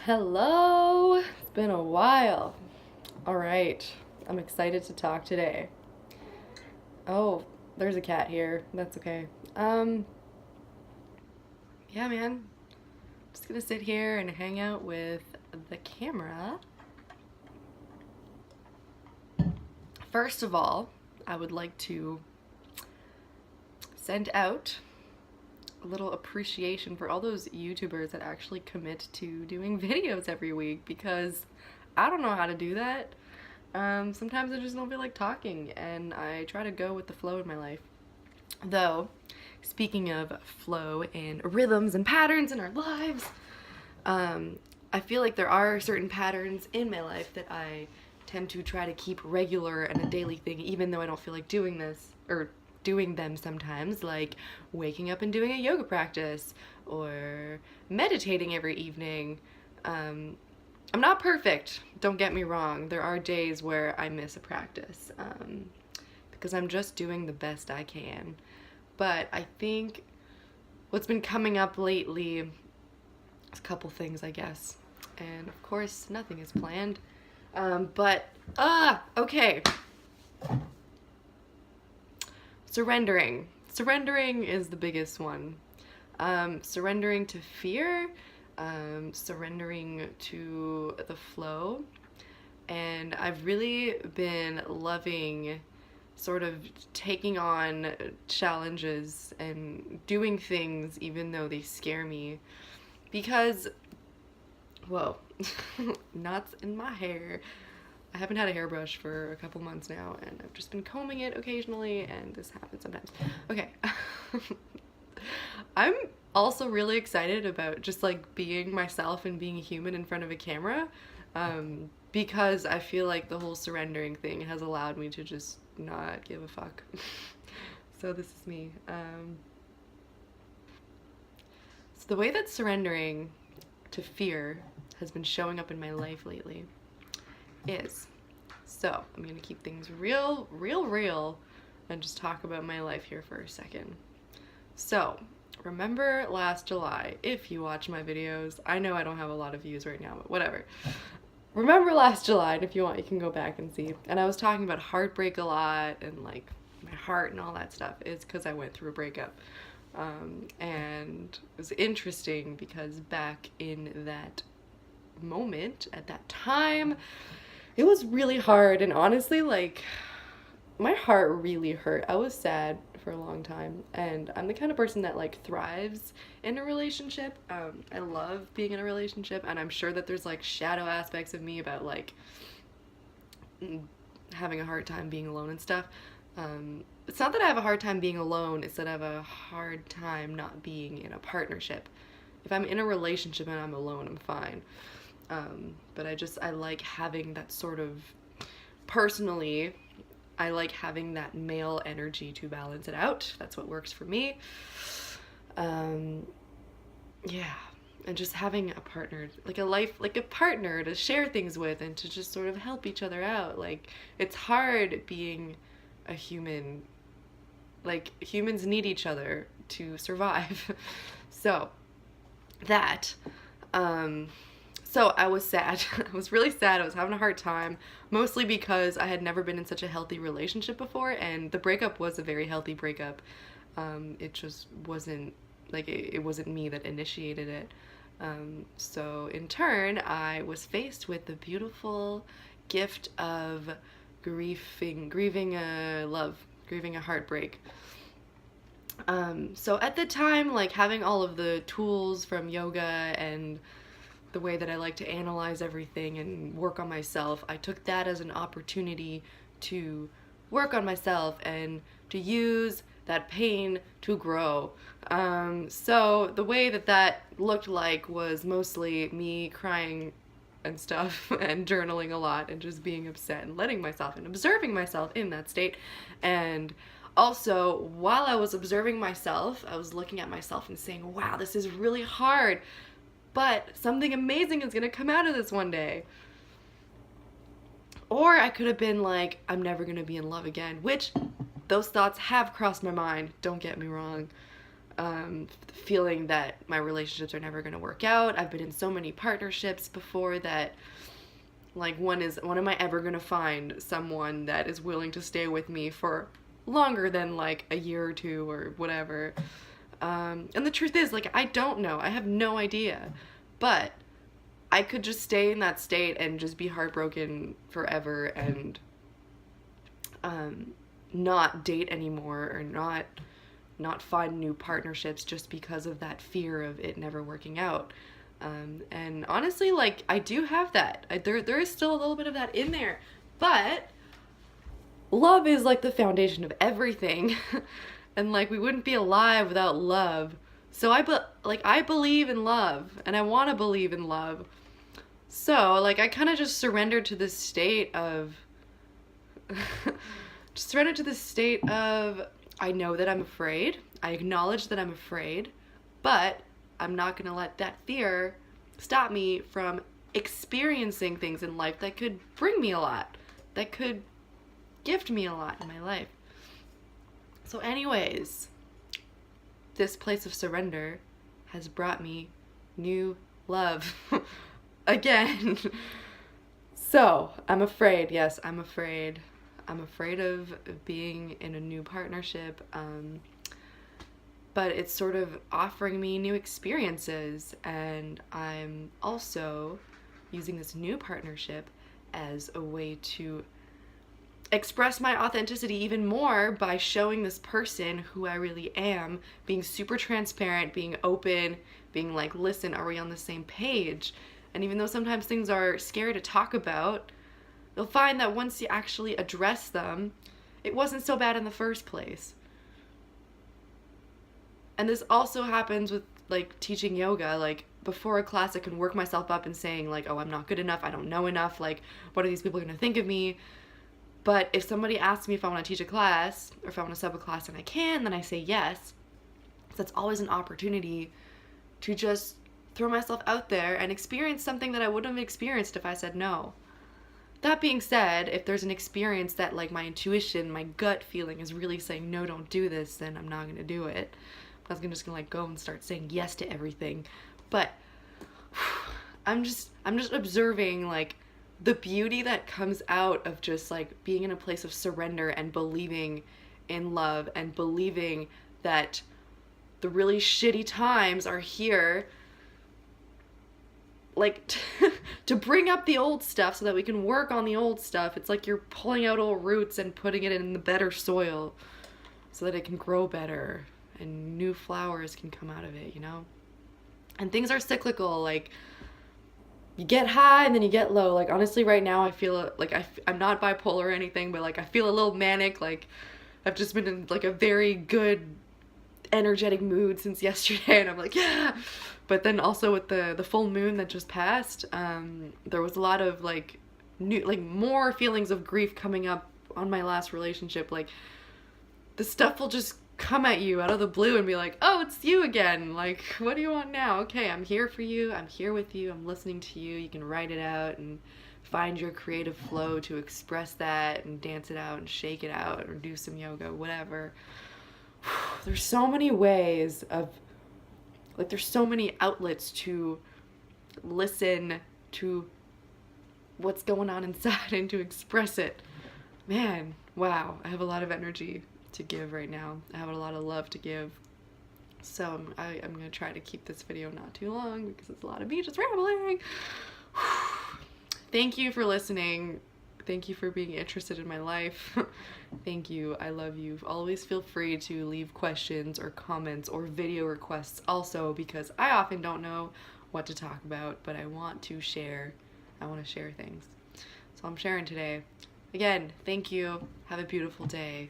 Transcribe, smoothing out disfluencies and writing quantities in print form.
Hello! It's been a while. Alright, I'm excited to talk today. Oh, there's a cat here. That's okay. Yeah, man. Just gonna sit here and hang out with the camera. First of all, I would like to send out a little appreciation for all those YouTubers that actually commit to doing videos every week because I don't know how to do that. Sometimes I just don't feel like talking, and I try to go with the flow in my life. Though, speaking of flow and rhythms and patterns in our lives, I feel like there are certain patterns in my life that I tend to try to keep regular and a daily thing, even though I don't feel like doing this or doing them sometimes, like waking up and doing a yoga practice or meditating every evening. I'm not perfect, don't get me wrong. There are days where I miss a practice because I'm just doing the best I can. But I think what's been coming up lately is a couple things, I guess. And of course, nothing is planned. Okay. Surrendering. Surrendering is the biggest one. Surrendering to fear, surrendering to the flow. And I've really been loving sort of taking on challenges and doing things even though they scare me. Because, whoa, knots in my hair. I haven't had a hairbrush for a couple months now, and I've just been combing it occasionally, and this happens sometimes. Okay. I'm also really excited about just like being myself and being human in front of a camera, because I feel like the whole surrendering thing has allowed me to just not give a fuck. So this is me. So the way that surrendering to fear has been showing up in my life lately is, so I'm gonna keep things real, and just talk about my life here for a second. So, remember last July, if you watch my videos, I know I don't have a lot of views right now, but whatever. Remember last July, and if you want, you can go back and see. And I was talking about heartbreak a lot, and like my heart and all that stuff. It's because I went through a breakup. And it was interesting because back in that moment, at that time, it was really hard, and honestly, like, my heart really hurt. I was sad for a long time, and I'm the kind of person that like thrives in a relationship. I love being in a relationship, and I'm sure that there's like shadow aspects of me about like having a hard time being alone and stuff. It's not that I have a hard time being alone, it's that I have a hard time not being in a partnership. If I'm in a relationship and I'm alone, I'm fine. But I like having that sort of, personally, I like having that male energy to balance it out. That's what works for me. Yeah, and just having a partner, like a life, like a partner to share things with and to just sort of help each other out. Like, it's hard being a human. Like, humans need each other to survive. So, that, so I was sad. I was really sad. I was having a hard time, mostly because I had never been in such a healthy relationship before, and the breakup was a very healthy breakup. It just wasn't, like, it wasn't me that initiated it. So in turn, I was faced with the beautiful gift of grieving a love, grieving a heartbreak. So at the time, like, having all of the tools from yoga and the way that I like to analyze everything and work on myself, I took that as an opportunity to work on myself and to use that pain to grow. So the way that that looked like was mostly me crying and stuff and journaling a lot and just being upset and letting myself and observing myself in that state. And also, while I was observing myself, I was looking at myself and saying, wow, this is really hard, but something amazing is gonna come out of this one day. Or I could have been like, I'm never gonna be in love again, which those thoughts have crossed my mind, don't get me wrong. feeling that my relationships are never going to work out. I've been in so many partnerships before that, like, when am I ever going to find someone that is willing to stay with me for longer than like a year or two or whatever. And the truth is, like, I don't know. I have no idea. But I could just stay in that state and just be heartbroken forever and not date anymore, or not find new partnerships just because of that fear of it never working out. And honestly, like, I do have that. There is still a little bit of that in there, but love is like the foundation of everything. And like, we wouldn't be alive without love. So I believe in love, and I want to believe in love. So like, I kind of just surrendered to this state of I know that I'm afraid. I acknowledge that I'm afraid, but I'm not going to let that fear stop me from experiencing things in life that could bring me a lot, that could gift me a lot in my life. So anyways, this place of surrender has brought me new love again. So I'm afraid. Yes, I'm afraid. I'm afraid of being in a new partnership, but it's sort of offering me new experiences, and I'm also using this new partnership as a way to express my authenticity even more by showing this person who I really am, being super transparent, being open, being like, listen, are we on the same page? And even though sometimes things are scary to talk about, you'll find that once you actually address them, it wasn't so bad in the first place. And this also happens with like teaching yoga. Like, before a class, I can work myself up and saying like, oh, I'm not good enough, I don't know enough, like, what are these people gonna think of me? But if somebody asks me if I want to teach a class, or if I want to sub a class and I can, then I say yes. So that's always an opportunity to just throw myself out there and experience something that I wouldn't have experienced if I said no. That being said, if there's an experience that like my intuition, my gut feeling is really saying, no, don't do this, then I'm not going to do it. I was just going to like go and start saying yes to everything. But I'm just observing like the beauty that comes out of just like being in a place of surrender and believing in love and believing that the really shitty times are here, like, to bring up the old stuff so that we can work on the old stuff. It's like you're pulling out old roots and putting it in the better soil so that it can grow better and new flowers can come out of it, you know? And things are cyclical. Like, you get high and then you get low. Like, honestly, right now I feel like I'm not bipolar or anything, but like I feel a little manic. Like, I've just been in like a very good energetic mood since yesterday, and I'm like, yeah. But then also with the full moon that just passed, there was a lot of like more feelings of grief coming up on my last relationship. Like, the stuff will just come at you out of the blue and be like, oh, it's you again. Like, what do you want now? Okay, I'm here for you. I'm here with you. I'm listening to you. You can write it out and find your creative flow to express that and dance it out and shake it out or do some yoga, whatever. There's so many ways of, like, there's so many outlets to listen to what's going on inside and to express it. Man, wow, I have a lot of energy to give right now. I have a lot of love to give. So I'm going to try to keep this video not too long because it's a lot of me just rambling. Thank you for listening. Thank you for being interested in my life. Thank you. I love you. Always feel free to leave questions or comments or video requests also, because I often don't know what to talk about, but I want to share. I want to share things. So I'm sharing today. Again, thank you. Have a beautiful day.